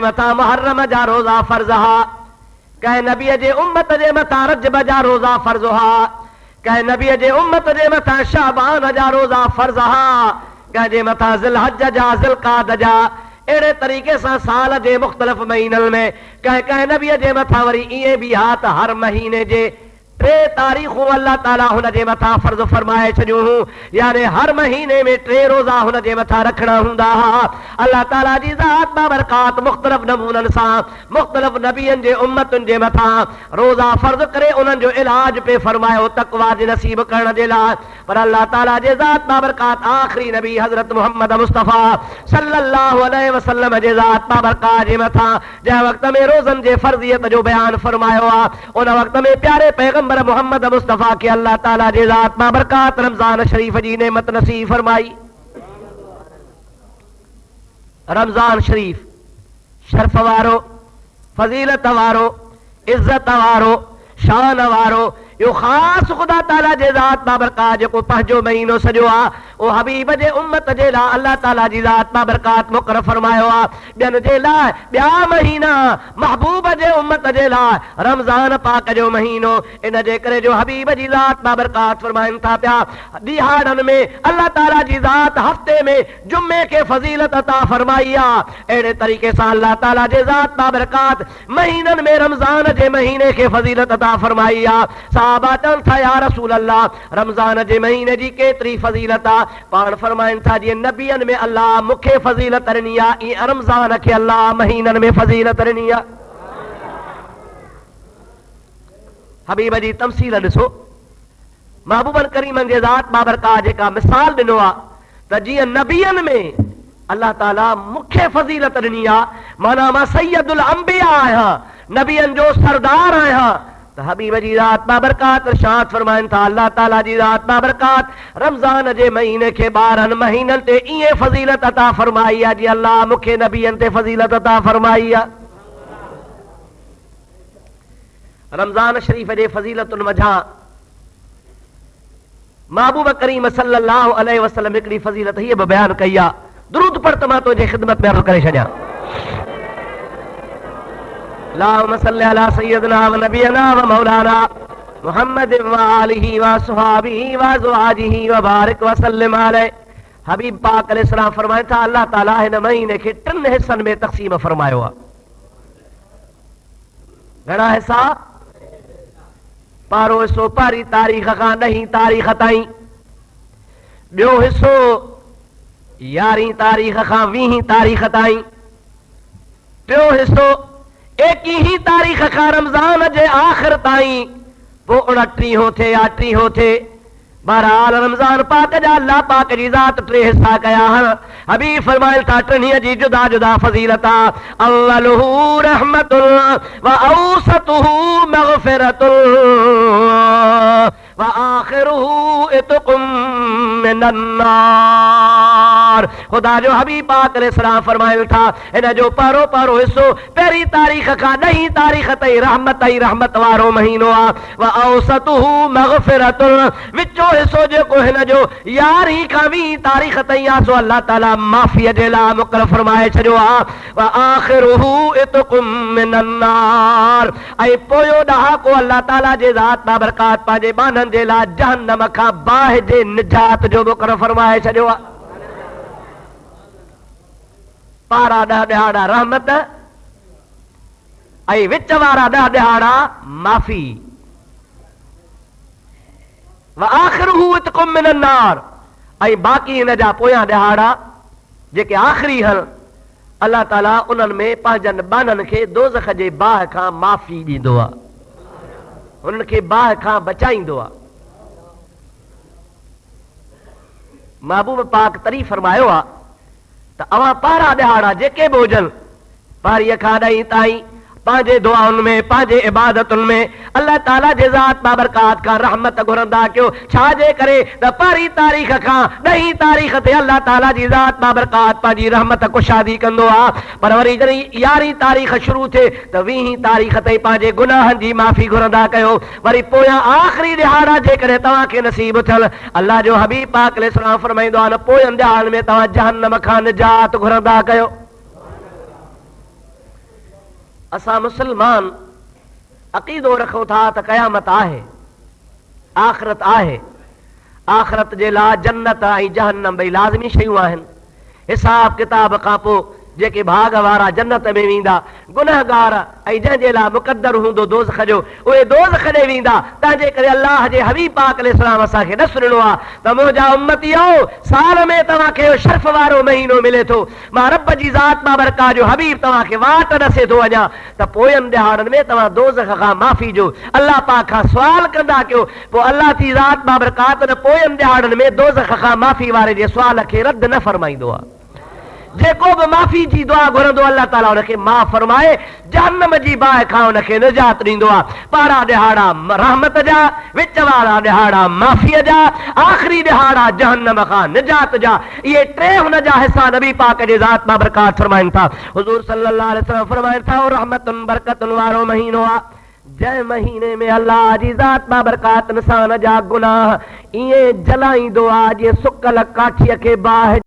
मथा मुहर्रम जा रोज़ा फर्ज़ हा, कह नबी जे उम्मत जे मथा रजब जा रोज़ा फर्ज़ हा, कह नबी जे उम्मत जे मथा शाबान जा रोज़ा फर्ज़ हा, कह जे मथा ज़िलहज जा ज़िलक़ाद जा। अहिड़े तरीक़े सां साल जे मुख़्तलिफ़ महीननि में कह नबी जे मथा वरी ईअं बि हा त हर महीने जे 3 तारीख़ूं अल्लाह ताला हुन जे मथा फर्ज़ फरमाए छॾियूं हूं, यानी हर महीने में 3 रोज़ा हुन जे मथा रखणा हूंदा हा। अल्लाह ताला जी ज़ात बाबरकात मुख़्तलिफ़ नमूननि सां मुख़्तलिफ़ नबियनि जे उम्मतुनि जे मथा रोज़ा फ़र्ज़ करे उन्हनि जो इलाज पे फरमायो तक़वा जे नसीब करण जे लाइ। पर अल्लाह ताला जे ज़ात बाबरकात आख़िरी नबी हज़रत मोहम्मद मुस्तफ़ा सल्लल्लाहु अलैहि वसल्लम जे ज़ात बाबरकात जे मथा जंहिं वक़्त में रोज़नि जे फ़र्ज़ियत जो बयान फरमायो आहे, उन वक़्त में प्यारे पैगंबर मोहम्मद मुस्तफ़ा के अल्लाह ताला जे ज़ात बाबरकात रमज़ान शरीफ जी नेमत नसीब फरमाई। रमज़ान शरीफ शर्फ वारो, फज़ीलत वारो, इज़्ज़त वारो, शान वारो, यो ख़ास खुदा ताला जे ज़ात बाबरकात जेको पंहिंजो महीनो सॼो आहे ओ हबीब जे उम्मत जे लाइ अल्लाह ताला जी ज़ात बाबरकात मुक़रर फरमायो आहे। ॿियनि जे लाइ ॿिया महीना, महबूब जे उम्मत जे लाइ रमज़ान पाक जो महीनो। इन जे करे जो हबीब जी ज़ात बाबरकात फरमाइनि था पिया, ॾिहाड़नि में अल्लाह ताला जी ज़ात हफ़्ते में जुमे खे फ़ज़ीलत अता फरमाई आहे। अहिड़े तरीक़े सां अल्लाह ताला जे ज़ात बाबरकात महीननि में रमज़ान जे महीने खे फ़ज़ीलत अता फरमाई आहे। सहाबा चवनि था या रसूल अल्लाह, रमज़ान जे महीने जी केतिरी फ़ज़ीलत आहे? पाण फरमाइनि था जीअं नबियनि में अल्लाह मूंखे फ़ज़ीलत ॾिनी आहे, ईअं रमज़ान खे अल्लाह महीननि में फ़ज़ीलत ॾिनी आहे। हबीब जी तमसील ॾिसो, महबूबन करीमनि जे ज़ात बाबरकात जेका मिसाल ॾिनो आहे त जीअं नबियनि में अल्लाह ताला मूंखे फ़ज़ीलत ॾिनी आहे, माना मां सैयदुल अंबिया आहियां, नबियनि जो सरदार आहियां। त हबीब जी ज़ात बाबरकात इरशाद फरमाइनि था अल्लाह ताला जी ज़ात बाबरकात रमज़ान जे महीने खे 12 महीननि ते ईअं फ़ज़ीलत अता फरमाई आहे जीअं अल्लाह मूंखे नबियनि ते फ़ज़ीलत अता फरमाई आहे। रमज़ान शरीफ जे फ़ज़ीलतुनि वझां महबूब करीम सल्लल्लाहु अलैहि वसल्लम हिकिड़ी फ़ज़ीलत हीअ बि बयानु कई आहे, दुरूद पढ़ त मां तुंहिंजे ख़िदमत में अर्ज़ करे छॾियां। अल्लाहुम्मा सल्लि अला सय्यिदना व नबियना व मौलाना मुहम्मद व आलिहि व असहाबिहि व अज़वाजिहि व बारिक व सल्लिम अलैहि। हबीब पाक अलैहिस्सलाम फरमाइनि था अल्लाह ताला हिन महीने खे 3 हिस्सनि में तक़सीम फरमायो आहे। घणा हिस्सा? पहिरों हिस्सो 1 तारीख़ खां 10 तारीख़ ताईं, ॿियो हिस्सो 11 तारीख़ खां 20 तारीख़ ताईं, टियों हिस्सो 21 तारीख़ खां रमज़ान जे आख़िर ताईं, पोइ 29 थे या 30 थे। बहरहाल रमज़ान पाक जा अल्लाह पाक जी ज़ात 3 हिस्सा कया आहिनि। हबीब फरमाइनि था 3 जी जुदा जुदा फ़ज़ीलत आहे। अव्वलुहु रहमतुन व औसतुहु मग़फ़िरतुन व आख़िरुहु इत्क़ुम मिनन नार। खुदा जो हबीब पाक अलैहिस्सलाम फरमाइनि था इन जो पहिरों हिस्सो 1 तारीख़ खां 10 तारीख़ ताईं रहमत वारो महीनो आहे। व औसतुहु मग़फ़िरतुन, विचो हिस्सो जेको हिन जो 11 खां 20 तारीख़ ताईं आहे सो अल्लाह ताला माफ़ीअ जे लाइ मुक़रर फरमाए छॾियो आहे। व आख़िरुहु इत्क़ुम मिनन नार, ऐं पोयों ॾहाको अल्लाह ताला जे ज़ात बाबरकात पंहिंजे बाननि जे लाइ जहन्नम खां बाहि जे निजात जो मुक़रर फरमाए छॾियो आहे। पारा 10 ॾिहाड़ा रहमत ऐं विच वारा 10 ॾिहाड़ा माफ़ी। व आख़िरुहु इत्क़ुम मिनन नार, ऐं बाक़ी हिन जा पोयां ॾिहाड़ा जेके आख़िरी आहिनि अल्लाह ताला उन्हनि में पंहिंजनि बाननि खे दोज़ख जे बाहि खां माफ़ी ॾींदो आहे, उन्हनि खे बाहि खां बचाईंदो आहे। महबूब पाक तरी फरमायो आहे त अवां पारा ॾिहाड़ा जेके बि हुजनि 1 खां 10 ताईं पंहिंजे दुआउनि में पंहिंजे इबादतुनि में अल्लाह ताला जे ज़ात बाबरकात खां रहमत घुरंदा कयो। छाजे करे त 1 तारीख़ खां 10 तारीख़ ते अल्लाह ताला जी ज़ात बाबरकात पंहिंजी रहमत कुशादी कंदो आहे, पर वरी जॾहिं 11 तारीख़ शुरू थिए त 20 तारीख़ ताईं पंहिंजे गुनाहनि जी माफ़ी घुरंदा कयो। वरी पोयां आख़िरी ॾिहाड़ा जेकॾहिं तव्हांखे नसीब थियल, अल्लाह जो हबीब पाक अलैहिस्सलाम फरमाईंदो आहे न पोयनि ॾिहाड़नि में तव्हां जहन्नम खां निजात घुरंदा कयो। असां मुसलमान अक़ीदो रखूं था त क़यामत आहे, आख़िरत आहे। आख़िरत जे लाइ जन्नत ऐं जहन्नम ॿई लाज़मी शयूं आहिनि। हिसाब किताब खां पोइ जेके भाग वारा जन्नत में वेंदा, गुनहगार ऐं जंहिंजे लाइ मुक़दर हूंदो दोज़ख जो, उहे दोज़ख ॾे वेंदा। तंहिंजे करे अल्लाह जे हबीब पाक अलैहिस्सलाम असांखे ॾस ॾिनो आहे त मुंहिंजा उम्मतियो, साल में तव्हांखे शर्फ़ वारो महीनो मिले थो, मां रब जी ज़ात बाबरका जो हबीब तव्हांखे वाट ॾसे थो वञा त पोयनि ॾिहाड़नि में तव्हां दोज़ख खां माफ़ी जो अल्लाह पाक खां सुवाल कंदा कयो। पोइ अल्लाह जी ज़ात बाबरकात न पोयनि ॾिहाड़नि में दोज़ख खां माफ़ी वारे जे सुवाल खे रद्द न फरमाईंदो आहे। जेको बि माफ़ी जी दुआ घुरंदो अल्लाह ताला उनखे माफ़ फरमाए, जहन्नम जी बाहि खां उनखे निजात ॾींदो आहे। पारा ॾिहाड़ा रहमत जा, विच वारा ॾिहाड़ा माफ़ीअ जा, आख़िरी ॾिहाड़ा जहन्नम खां निजात जा। इहे टे हुन जा हिसा नबी पाक जे ज़ात मां बरकात फरमाइनि था। हुज़ूर सल्लल्लाहु अलैहि वसल्लम फरमाइनि था रहमतुन बरकतुन वारो महीनो आहे, जंहिं महीने में अल्लाह जी ज़ात मां बरकात इंसान जा गुनाह ईअं जलाईंदो आहे जीअं सुकल काठीअ खे बाहि